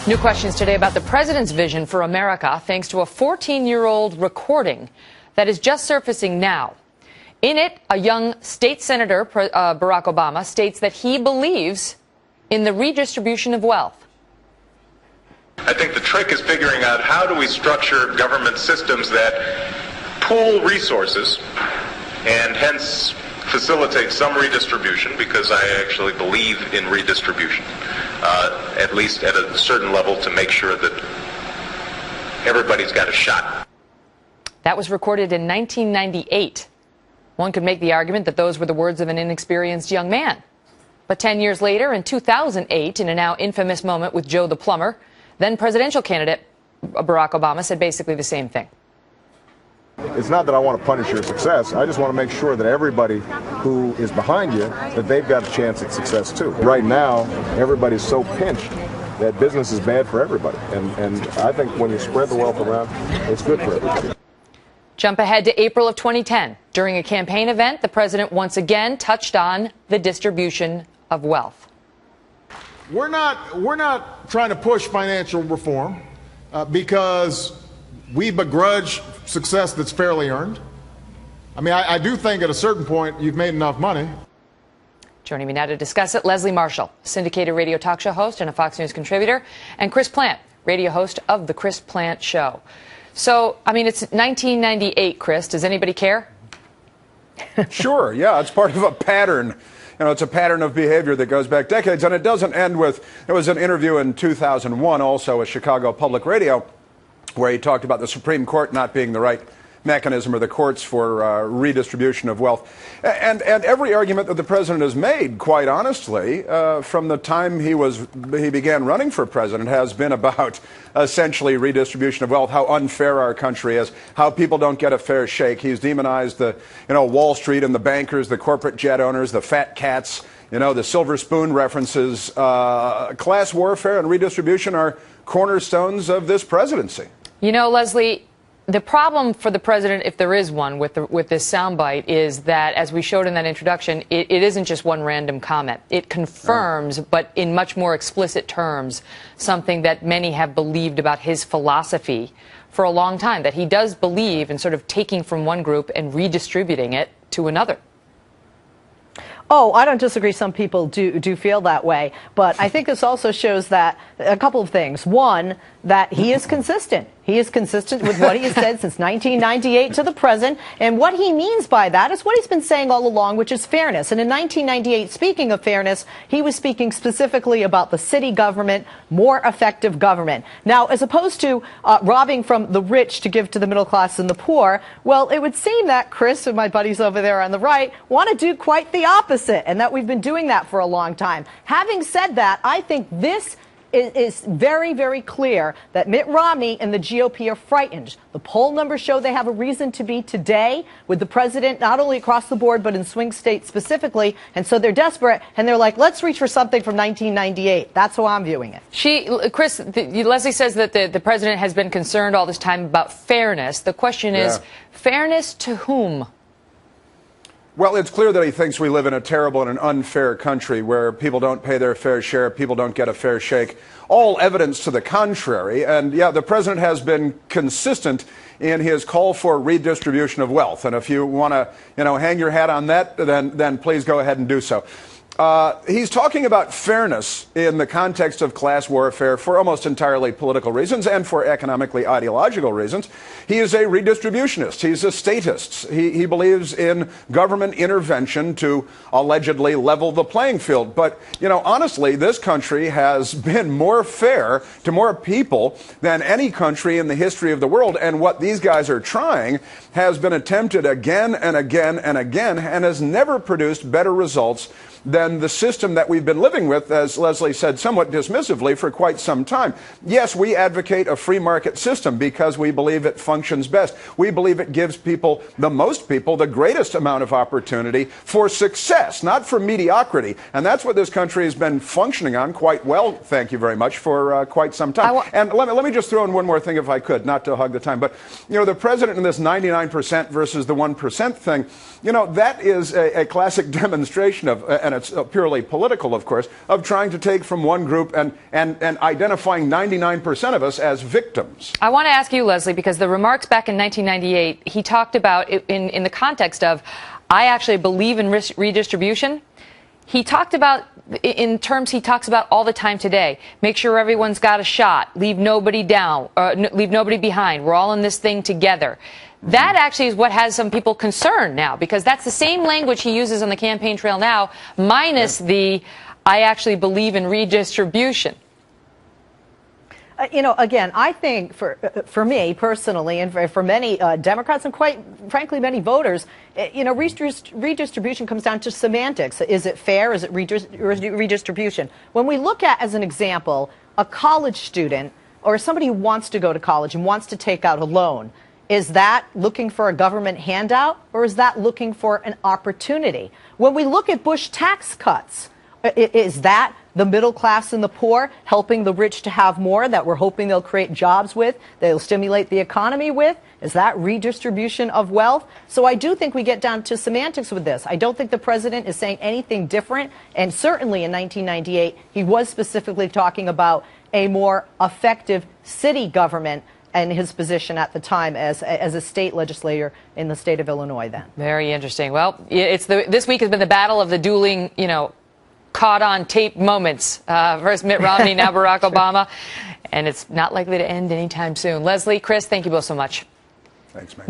New questions today about the president's vision for America, thanks to a 14-year-old recording that is just surfacing now. In it, a young state senator, Barack Obama, states that he believes in the redistribution of wealth. I think the trick is figuring out how do we structure government systems that pool resources and hence facilitate some redistribution, because I actually believe in redistribution, at least at a certain level, to make sure that everybody's got a shot. That was recorded in 1998. One could make the argument that those were the words of an inexperienced young man. But 10 years later, in 2008, in a now infamous moment with Joe the plumber, then presidential candidate Barack Obama said basically the same thing. It's not that I want to punish your success. I just want to make sure that everybody who is behind you, that they've got a chance at success too. Right now, everybody's so pinched that business is bad for everybody. And I think when you spread the wealth around, it's good for everybody. Jump ahead to April of 2010. During a campaign event, the president once again touched on the distribution of wealth. We're not trying to push financial reform because we begrudge success that's fairly earned. I mean, I do think at a certain point you've made enough money. Joining me now to discuss it, Leslie Marshall, syndicated radio talk show host and a Fox News contributor, and Chris Plante, radio host of The Chris Plante Show. So, I mean, it's 1998, Chris. Does anybody care? Sure, yeah, it's part of a pattern. You know, it's a pattern of behavior that goes back decades, and it doesn't end with, there was an interview in 2001 also with Chicago Public Radio where he talked about the Supreme Court not being the right mechanism, or the courts, for redistribution of wealth. And every argument that the president has made, quite honestly, from the time he began running for president, has been about essentially redistribution of wealth, how unfair our country is, how people don't get a fair shake. He's demonized the, Wall Street and the bankers, the corporate jet owners, the fat cats, the silver spoon references. Class warfare and redistribution are cornerstones of this presidency. Leslie, the problem for the president, if there is one, with this soundbite, is that, as we showed in that introduction, it isn't just one random comment. It confirms, but in much more explicit terms, something that many have believed about his philosophy for a long time, that he does believe in sort of taking from one group and redistributing it to another. Oh, I don't disagree. Some people do feel that way. But I think this also shows that a couple of things. One, that he is consistent. He is consistent with what he has said since 1998 to the present. And what he means by that is what he's been saying all along, which is fairness. And in 1998, speaking of fairness, he was speaking specifically about the city government, more effective government. Now, as opposed to robbing from the rich to give to the middle class and the poor, well, it would seem that Chris and my buddies over there on the right want to do quite the opposite, and that we've been doing that for a long time. Having said that, I think this is very, very clear that Mitt Romney and the GOP are frightened. The poll numbers show they have a reason to be today, with the president not only across the board but in swing states specifically, and so they're desperate, and they're like, let's reach for something from 1998. That's how I'm viewing it. Chris, Leslie says that the president has been concerned all this time about fairness. The question is, fairness to whom? Well, it's clear that he thinks we live in a terrible and an unfair country where people don't pay their fair share, people don't get a fair shake. All evidence to the contrary. And yeah, the president has been consistent in his call for redistribution of wealth. And if you want to, hang your hat on that, then please go ahead and do so. He's talking about fairness in the context of class warfare for almost entirely political reasons and for economically ideological reasons. He is a redistributionist. He's a statist. He believes in government intervention to allegedly level the playing field. But, honestly, this country has been more fair to more people than any country in the history of the world. And what these guys are trying has been attempted again and again and again, and has never produced better results than the system that we've been living with, as Leslie said somewhat dismissively, for quite some time. Yes, we advocate a free market system because we believe it functions best. We believe it gives people, the most people, the greatest amount of opportunity for success, not for mediocrity. And that's what this country has been functioning on quite well, thank you very much, for quite some time. And let me just throw in one more thing if I could, not to hog the time. But, the president in this 99% versus the 1% thing, that is a classic demonstration of an and it's purely political, of course, of trying to take from one group and identifying 99% of us as victims. I want to ask you, Leslie, because the remarks back in 1998, he talked about in the context of, I actually believe in redistribution. He talked about, in terms he talks about all the time today, make sure everyone's got a shot, leave nobody down, leave nobody behind. We're all in this thing together. That actually is what has some people concerned now, because that's the same language he uses on the campaign trail now, minus the, I actually believe in redistribution. Again, I think for me personally, and for many Democrats and quite frankly many voters, redistribution comes down to semantics. Is it fair? Is it redistribution? When we look at, as an example, a college student or somebody who wants to go to college and wants to take out a loan, is that looking for a government handout, or is that looking for an opportunity? When we look at Bush tax cuts, is that the middle class and the poor helping the rich to have more that we're hoping they'll create jobs with, they'll stimulate the economy with? Is that redistribution of wealth? So I do think we get down to semantics with this. I don't think the president is saying anything different. And certainly in 1998, he was specifically talking about a more effective city government and his position at the time as a state legislator in the state of Illinois then. Very interesting. Well, this week has been the battle of the dueling, caught on tape moments. First Mitt Romney, now Barack Obama. And it's not likely to end anytime soon. Leslie, Chris, thank you both so much. Thanks, man.